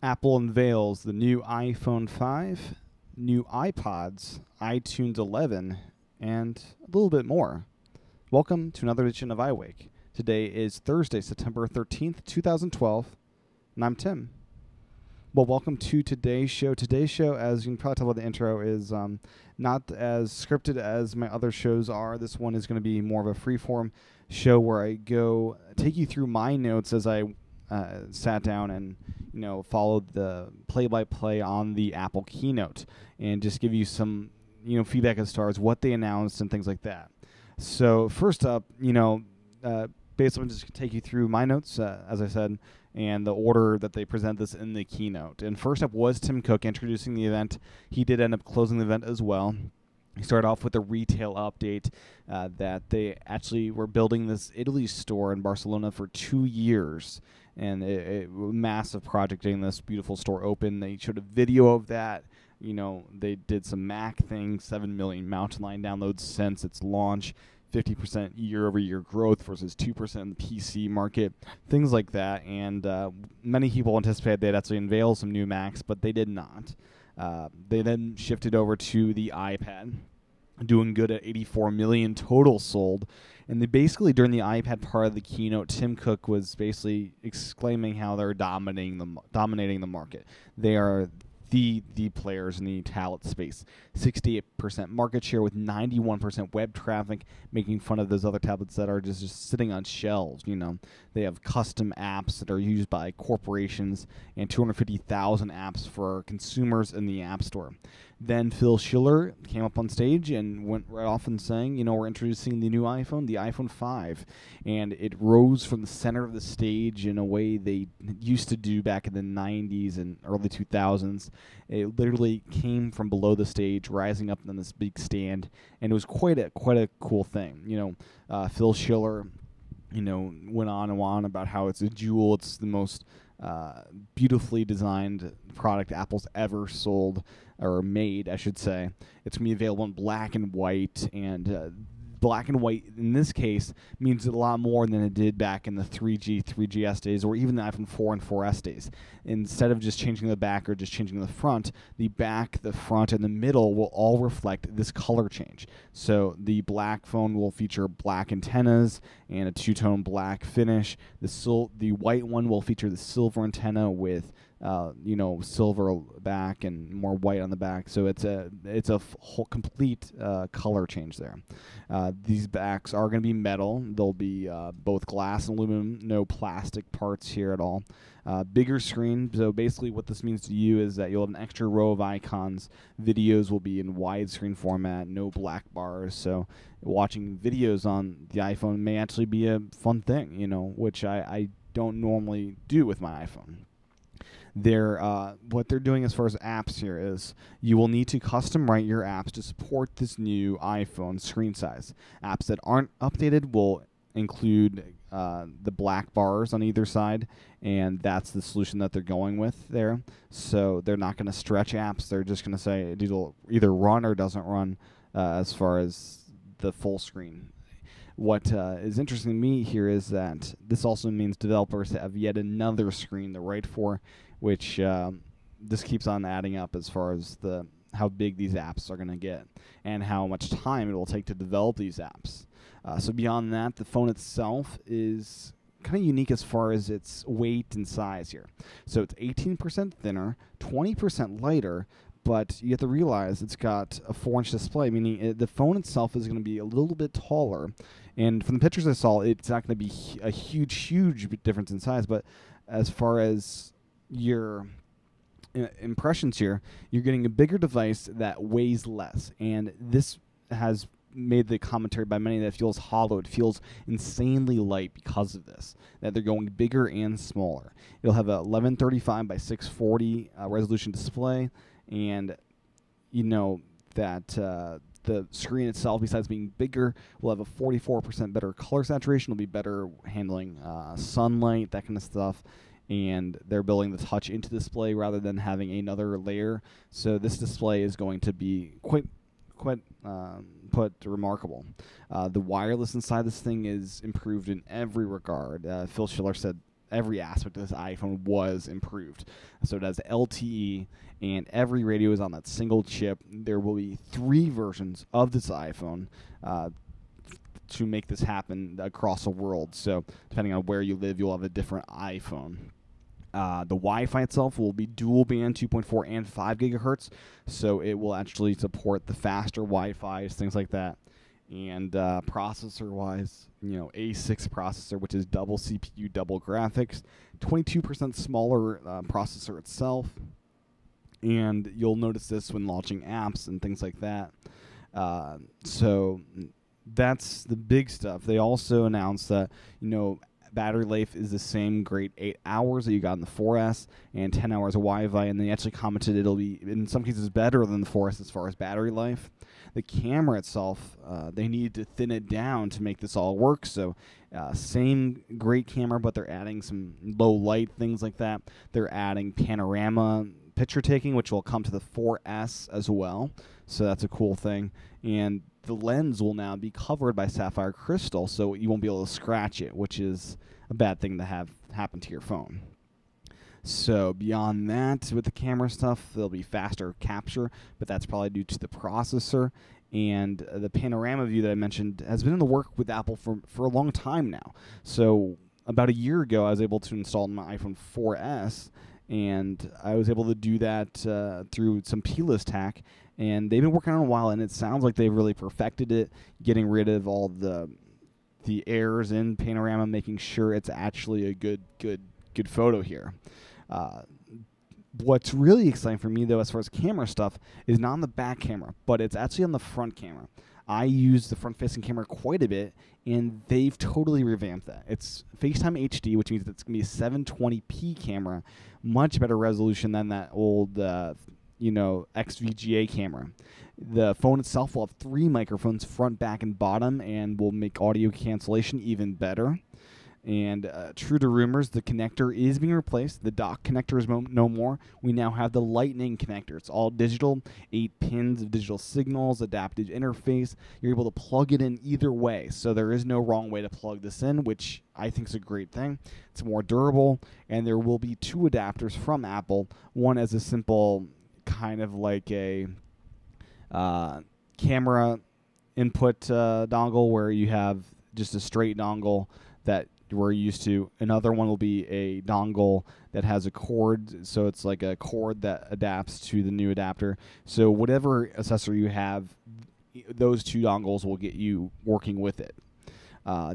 Apple unveils the new iPhone 5, new iPods, iTunes 11, and a little bit more. Welcome to another edition of iWake. Today is Thursday, September 13th, 2012, and I'm Tim. Well, welcome to today's show. Today's show, as you can probably tell by the intro, is not as scripted as my other shows are. This one is going to be more of a free-form show where I go take you through my notes as I sat down and followed the play-by-play on the Apple keynote and just give you some feedback as far as what they announced and things like that. So first up, basically I'm just going to take you through my notes, as I said, and the order that they present this in the keynote. And first up was Tim Cook introducing the event. He did end up closing the event as well. He started off with a retail update that they actually were building this Italy store in Barcelona for 2 years. And a massive project getting this beautiful store open. They showed a video of that. They did some Mac things, 7 million Mountain Lion downloads since its launch, 50% year-over-year growth versus 2% in the PC market, things like that. And many people anticipated they'd actually unveil some new Macs, but they did not. They then shifted over to the iPad, doing good at 84 million total sold. And they basically, during the iPad part of the keynote, Tim Cook was basically exclaiming how they're dominating the market. They are the players in the tablet space. 68% market share with 91% web traffic, making fun of those other tablets that are just sitting on shelves. They have custom apps that are used by corporations and 250,000 apps for consumers in the App Store. Then Phil Schiller came up on stage and went right off and saying, we're introducing the new iPhone, the iPhone 5. And it rose from the center of the stage in a way they used to do back in the 90s and early 2000s. It literally came from below the stage, rising up on this big stand, and it was quite a cool thing. Phil Schiller, went on and on about how it's a jewel. It's the most beautifully designed product Apple's ever sold or made, I should say. It's going to be available in black and white, and black and white in this case means a lot more than it did back in the 3G, 3GS days, or even the iPhone 4 and 4S days. Instead of just changing the back or just changing the front, the back, the front, and the middle will all reflect this color change. So the black phone will feature black antennas and a two-tone black finish. The white one will feature the silver antenna with silver back and more white on the back. So it's a whole complete color change there. These backs are going to be metal. They'll be both glass and aluminum, no plastic parts here at all. Bigger screen. So basically what this means to you is that you'll have an extra row of icons. Videos will be in widescreen format, no black bars. So watching videos on the iPhone may actually be a fun thing, which I don't normally do with my iPhone. What they're doing as far as apps here is you will need to custom write your apps to support this new iPhone screen size. Apps that aren't updated will include the black bars on either side, and that's the solution that they're going with there. So they're not going to stretch apps. They're just going to say it'll either run or doesn't run as far as the full screen. What is interesting to me here is that this also means developers have yet another screen to write for, which this keeps on adding up as far as how big these apps are going to get and how much time it will take to develop these apps. So beyond that, the phone itself is kind of unique as far as its weight and size here. So it's 18% thinner, 20% lighter, but you have to realize it's got a 4-inch display, meaning the phone itself is going to be a little bit taller. And from the pictures I saw, it's not going to be a huge difference in size. But as far as your impressions here, you're getting a bigger device that weighs less. And this has made the commentary by many that it feels hollow. It feels insanely light because of this, that they're going bigger and smaller. It'll have a 1135 by 640 resolution display. And that the screen itself, besides being bigger, will have a 44% better color saturation. It'll be better handling sunlight, that kind of stuff. And they're building the touch into the display rather than having another layer. So this display is going to be quite remarkable. The wireless inside this thing is improved in every regard. Phil Schiller said every aspect of this iPhone was improved. So it has LTE, and every radio is on that single chip. There will be 3 versions of this iPhone to make this happen across the world. So depending on where you live, you'll have a different iPhone. The Wi-Fi itself will be dual band 2.4 and 5 gigahertz, so it will actually support the faster Wi-Fi's, things like that. And processor-wise, A6 processor, which is double CPU, double graphics, 22% smaller processor itself. And you'll notice this when launching apps and things like that. So that's the big stuff. They also announced that, battery life is the same great 8 hours that you got in the 4S and 10 hours of Wi-Fi, and they actually commented it'll be, in some cases, better than the 4S as far as battery life. The camera itself, they needed to thin it down to make this all work, so same great camera, but they're adding some low light, things like that. They're adding panorama picture taking, which will come to the 4S as well, so that's a cool thing. And the lens will now be covered by sapphire crystal, so you won't be able to scratch it, which is a bad thing to have happen to your phone. So beyond that, with the camera stuff, there'll be faster capture, but that's probably due to the processor. And the panorama view that I mentioned has been in the work with Apple for a long time now. So about a year ago, I was able to install my iPhone 4S, and I was able to do that through some plist hack. And they've been working on it a while, and it sounds like they've really perfected it, getting rid of all the errors in panorama, making sure it's actually a good photo here. What's really exciting for me, though, as far as camera stuff, is not on the back camera, but it's actually on the front camera. I use the front-facing camera quite a bit, and they've totally revamped that. It's FaceTime HD, which means it's going to be a 720p camera, much better resolution than that old XVGA camera. The phone itself will have 3 microphones, front, back, and bottom, and will make audio cancellation even better. And true to rumors, the connector is being replaced. The dock connector is no more. We now have the Lightning connector. It's all digital, 8 pins of digital signals, adaptive interface. You're able to plug it in either way, so there is no wrong way to plug this in, which I think is a great thing. It's more durable, and there will be 2 adapters from Apple. One as a simple kind of like a camera input dongle, where you have just a straight dongle that we're used to. Another one will be a dongle that has a cord, so it's like a cord that adapts to the new adapter. So whatever accessory you have, those 2 dongles will get you working with it.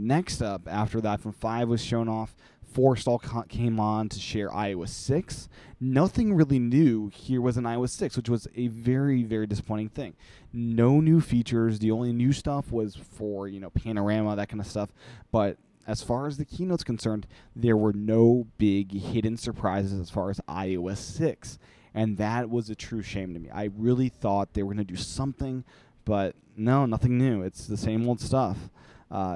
Next up, after the iPhone 5 was shown off, Forestall came on to share iOS 6. Nothing really new here was in iOS 6, which was a very, very disappointing thing. No new features. The only new stuff was for, panorama, that kind of stuff. But as far as the keynote's concerned, there were no big hidden surprises as far as iOS 6. And that was a true shame to me. I really thought they were going to do something, but no, nothing new. It's the same old stuff.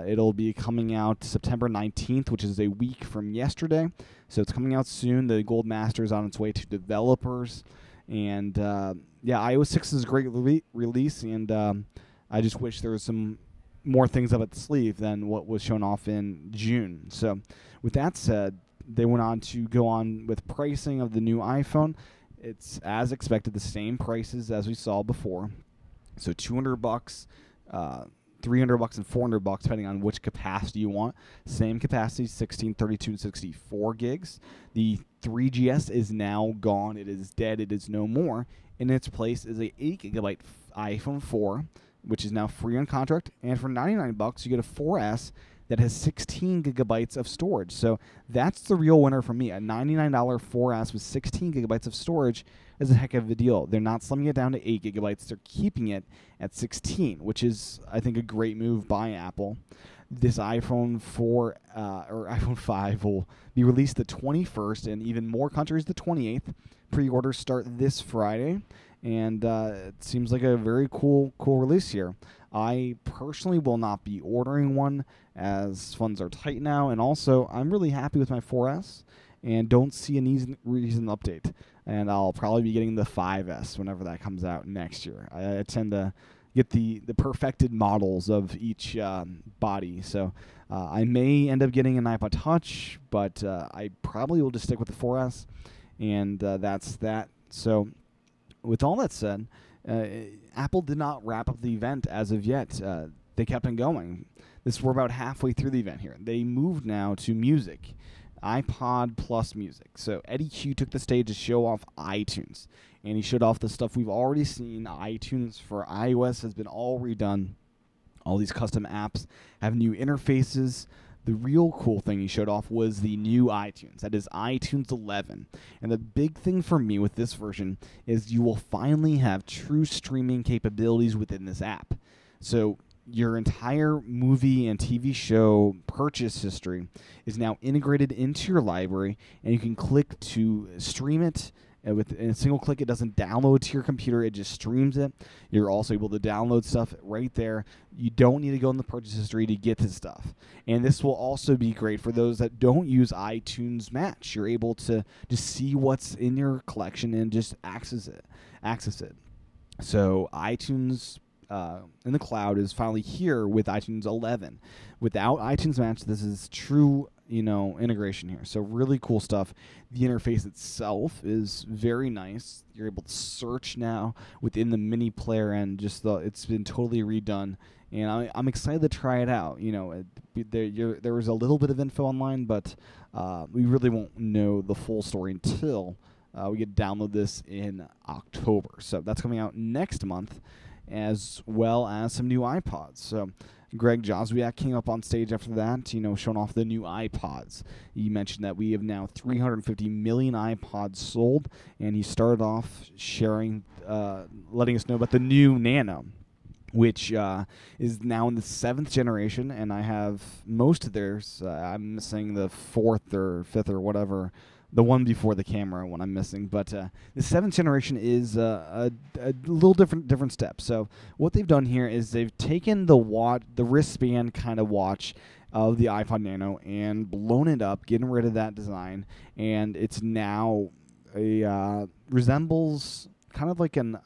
It'll be coming out September 19th, which is a week from yesterday. So it's coming out soon. The Gold Master is on its way to developers. And, iOS 6 is a great release, and I just wish there was some more things up its sleeve than what was shown off in June. So with that said, they went on to go on with pricing of the new iPhone. It's, as expected, the same prices as we saw before. So $200, $300 and $400, depending on which capacity you want. Same capacity, 16, 32, and 64 gigs. The 3GS is now gone. It is dead. It is no more. In its place is a 8 gigabyte iPhone 4, which is now free on contract. And for $99, you get a 4S that has 16 gigabytes of storage. So that's the real winner for me. A $99 4S with 16 gigabytes of storage is a heck of a deal. They're not slimming it down to 8 gigabytes. They're keeping it at 16, which is, I think, a great move by Apple. This iPhone 4 or iPhone 5 will be released the 21st, and even more countries the 28th. Pre-orders start this Friday, and it seems like a very cool release here. I personally will not be ordering one, as funds are tight now, and also I'm really happy with my 4S and don't see a reason to update. And I'll probably be getting the 5S whenever that comes out next year. I tend to get the perfected models of each body. So I may end up getting an iPod Touch, but I probably will just stick with the 4S, and that's that. So with all that said, Apple did not wrap up the event as of yet. They kept on going. We're about halfway through the event here. They moved now to music, iPod plus music. So Eddie Q took the stage to show off iTunes, and he showed off the stuff we've already seen. iTunes for iOS has been all redone. All these custom apps have new interfaces. The real cool thing he showed off was the new iTunes. That is iTunes 11. And the big thing for me with this version is you will finally have true streaming capabilities within this app. So your entire movie and TV show purchase history is now integrated into your library, and you can click to stream it. With a single click, it doesn't download to your computer. It just streams it. You're also able to download stuff right there. You don't need to go in the purchase history to get this stuff. And this will also be great for those that don't use iTunes Match. You're able to just see what's in your collection and just access it. So iTunes in the cloud is finally here with iTunes 11. Without iTunes Match, this is true integration here. So really cool stuff. The interface itself is very nice. You're able to search now within the mini player, and it's been totally redone. And I'm excited to try it out. There was a little bit of info online, but we really won't know the full story until we get to download this in October. So that's coming out next month, as well as some new iPods. So Greg Joswiak came up on stage after that, showing off the new iPods. He mentioned that we have now 350 million iPods sold, and he started off sharing, letting us know about the new Nano, which is now in the 7th generation, and I have most of theirs. I'm missing the 4th or 5th or whatever, the one before the camera one I'm missing. But the 7th generation is a little different step. So what they've done here is they've taken the wristband kind of watch of the iPod Nano and blown it up, getting rid of that design, and it's now resembles kind of like an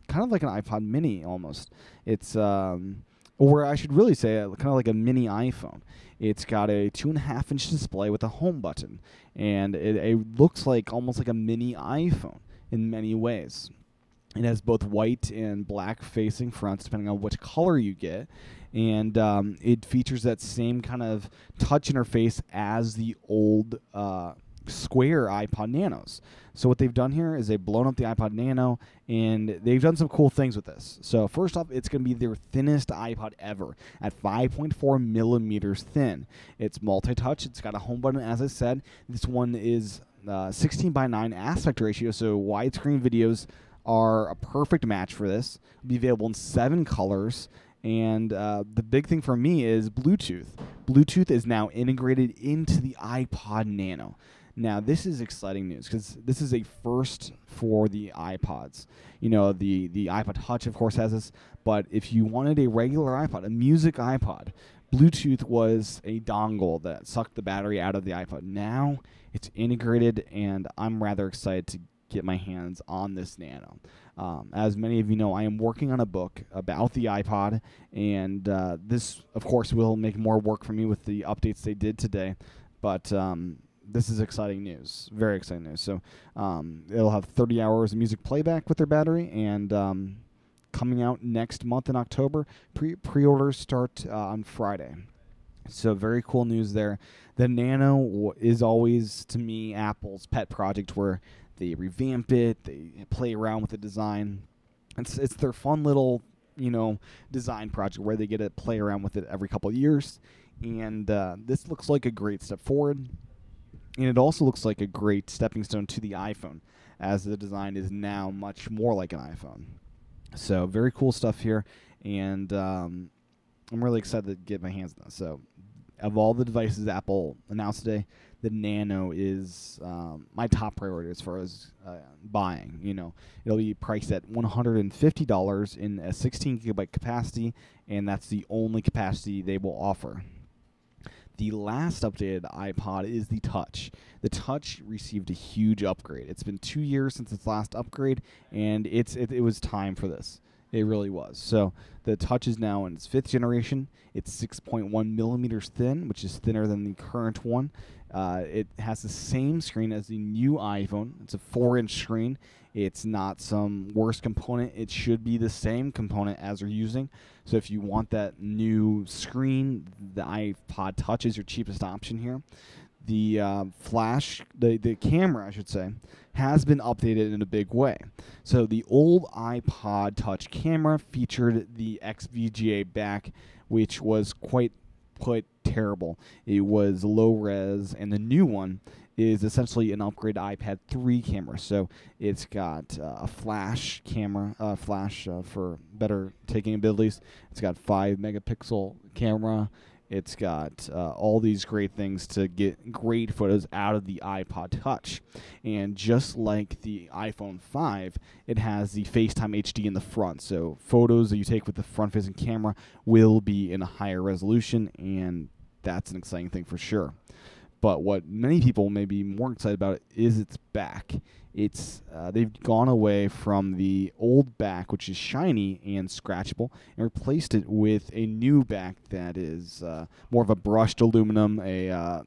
iPod Mini almost. It's or I should really say kind of like a mini iPhone. It's got a 2.5-inch display with a home button, and it looks like almost like a mini iPhone in many ways. It has both white and black facing fronts, depending on which color you get, and it features that same kind of touch interface as the old square iPod Nanos. So what they've done here is they've blown up the iPod Nano, and they've done some cool things with this. So first off, it's going to be their thinnest iPod ever at 5.4 millimeters thin. It's multi-touch. It's got a home button, as I said. This one is 16:9 aspect ratio, so widescreen videos are a perfect match for this. It'll be available in 7 colors. And the big thing for me is Bluetooth. Bluetooth is now integrated into the iPod Nano. Now, this is exciting news because this is a first for the iPods. The iPod Touch, of course, has this. But if you wanted a regular iPod, a music iPod, Bluetooth was a dongle that sucked the battery out of the iPod. Now it's integrated, and I'm rather excited to get my hands on this Nano. As many of you know, I am working on a book about the iPod, and this, of course, will make more work for me with the updates they did today. But this is exciting news, very exciting news. So it'll have 30 hours of music playback with their battery, and coming out next month in October. Pre-orders start on Friday. So very cool news there. The Nano is always, to me, Apple's pet project where they revamp it, they play around with the design. It's their fun little, design project where they get to play around with it every couple of years. And this looks like a great step forward. And it also looks like a great stepping stone to the iPhone, as the design is now much more like an iPhone. So very cool stuff here, and I'm really excited to get my hands on this. So of all the devices Apple announced today, the Nano is my top priority as far as buying. It'll be priced at $150 in a 16-gigabyte capacity, and that's the only capacity they will offer. The last updated iPod is the Touch. The Touch received a huge upgrade. It's been 2 years since its last upgrade, and it was time for this. It really was. So the Touch is now in its 5th generation. It's 6.1 millimeters thin, which is thinner than the current one. It has the same screen as the new iPhone. It's a 4-inch screen. It's not some worse component. It should be the same component as you're using. So if you want that new screen, the iPod Touch is your cheapest option here. The the camera, I should say, has been updated in a big way. So the old iPod Touch camera featured the XVGA back, which was quite terrible. It was low res, and the new one is essentially an upgrade to iPad 3 camera. So it's got a flash camera, for better taking abilities. It's got 5-megapixel camera. It's got all these great things to get great photos out of the iPod Touch. And just like the iPhone 5, it has the FaceTime HD in the front. So photos that you take with the front-facing camera will be in a higher resolution, and that's an exciting thing for sure. But what many people may be more excited about is its back. They've gone away from the old back, which is shiny and scratchable, and replaced it with a new back that is more of a brushed aluminum, a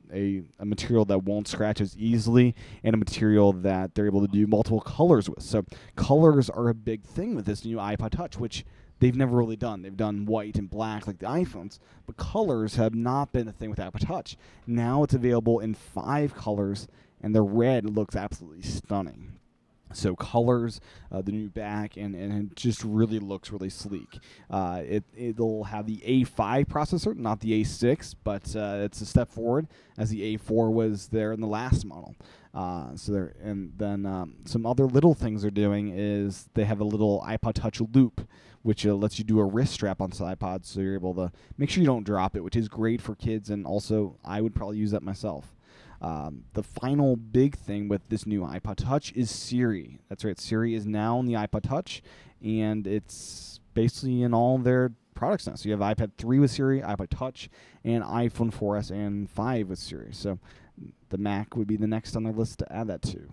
material that won't scratch as easily, and a material that they're able to do multiple colors with. So colors are a big thing with this new iPod Touch, which they've never really done. They've done white and black like the iPhones, but colors have not been a thing with iPod Touch. Now it's available in 5 colors, and the red looks absolutely stunning. So colors, the new back, and it just really looks really sleek. It'll have the A5 processor, not the A6, but it's a step forward, as the A4 was there in the last model. Some other little things they're doing is they have a little iPod Touch loop, which lets you do a wrist strap onto the iPod, so you're able to make sure you don't drop it, which is great for kids, and also I would probably use that myself. The final big thing with this new iPod Touch is Siri. That's right, Siri is now in the iPod Touch, and it's basically in all their products now. So you have iPad 3 with Siri, iPod Touch, and iPhone 4S and 5 with Siri. So the Mac would be the next on their list to add that to.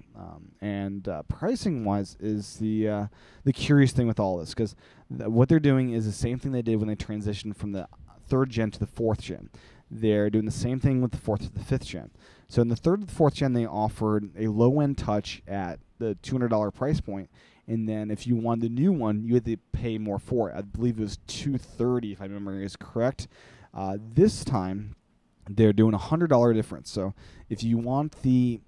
Pricing-wise is the curious thing with all this, because what they're doing is the same thing they did when they transitioned from the 3rd gen to the 4th gen. They're doing the same thing with the 4th to the 5th gen. So in the 3rd to the 4th gen, they offered a low-end Touch at the $200 price point, and then if you wanted the new one, you had to pay more for it. I believe it was $230, if my memory is correct. This time, they're doing a $100 difference. So if you want the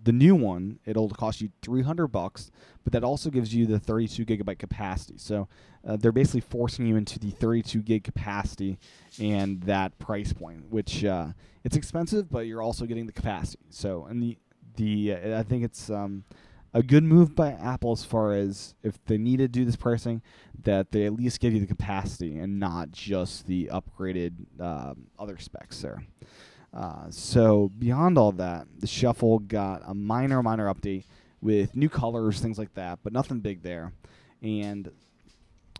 new one, it'll cost you $300, but that also gives you the 32 gigabyte capacity. So they're basically forcing you into the 32 gig capacity and that price point, which it's expensive, but you're also getting the capacity. So, and I think it's a good move by Apple as far as if they need to do this pricing, that they at least give you the capacity and not just the upgraded other specs there. So beyond all that, the Shuffle got a minor update with new colors, things like that, but nothing big there. And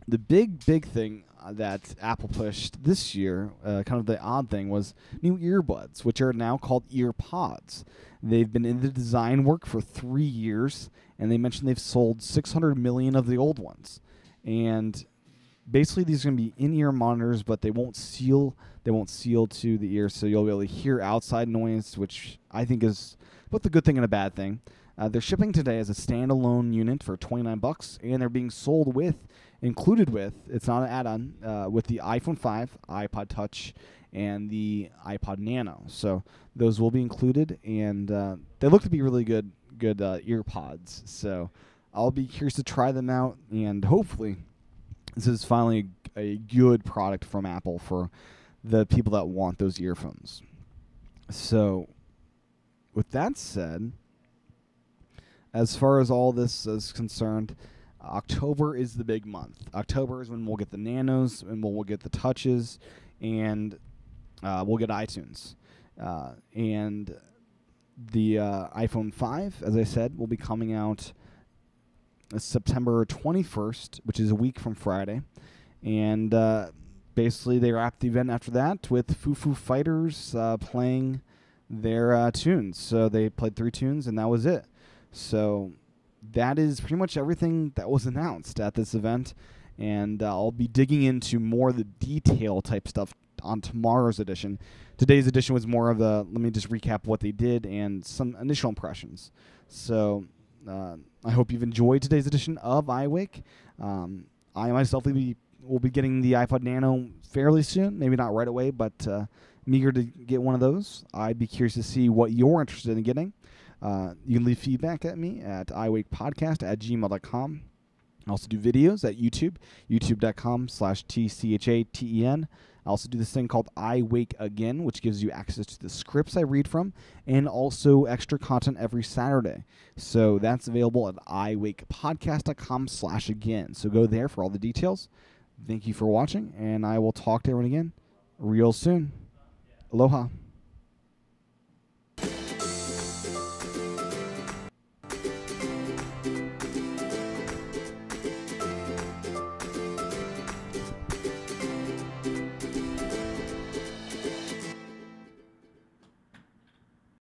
the big thing that Apple pushed this year, kind of the odd thing, was new earbuds, which are now called EarPods. They've been in the design work for 3 years, and they mentioned they've sold 600 million of the old ones. And basically, these are going to be in-ear monitors, but they won't seal. They won't seal to the ear, so you'll be able to hear outside noise, which I think is both a good thing and a bad thing. They're shipping today as a standalone unit for $29, and they're being sold included with, it's not an add-on, with the iPhone 5, iPod Touch, and the iPod Nano. So those will be included, and they look to be really good ear pods. So I'll be curious to try them out, and hopefully this is finally a good product from Apple for the people that want those earphones. So with that said, as far as all this is concerned, October is the big month. October is when we'll get the Nanos, and we'll get the Touches, and we'll get iTunes. And the iPhone 5, as I said, will be coming out September 21st, which is a week from Friday. And basically they wrapped the event after that with Foo Fighters playing their tunes. So they played 3 tunes, and that was it. So that is pretty much everything that was announced at this event. and I'll be digging into more of the detail type stuff on tomorrow's edition. Today's edition was more of let me just recap what they did and some initial impressions. So I hope you've enjoyed today's edition of iWake. I myself will be getting the iPod Nano fairly soon, maybe not right away, but I'm eager to get one of those. I'd be curious to see what you're interested in getting. You can leave feedback at me at iWakePodcast@gmail.com. I also do videos at YouTube, youtube.com/TCHATEN. I also do this thing called iWake Again, which gives you access to the scripts I read from and also extra content every Saturday. So that's available at iWakePodcast.com/again. So go there for all the details. Thank you for watching, and I will talk to everyone again real soon. Aloha.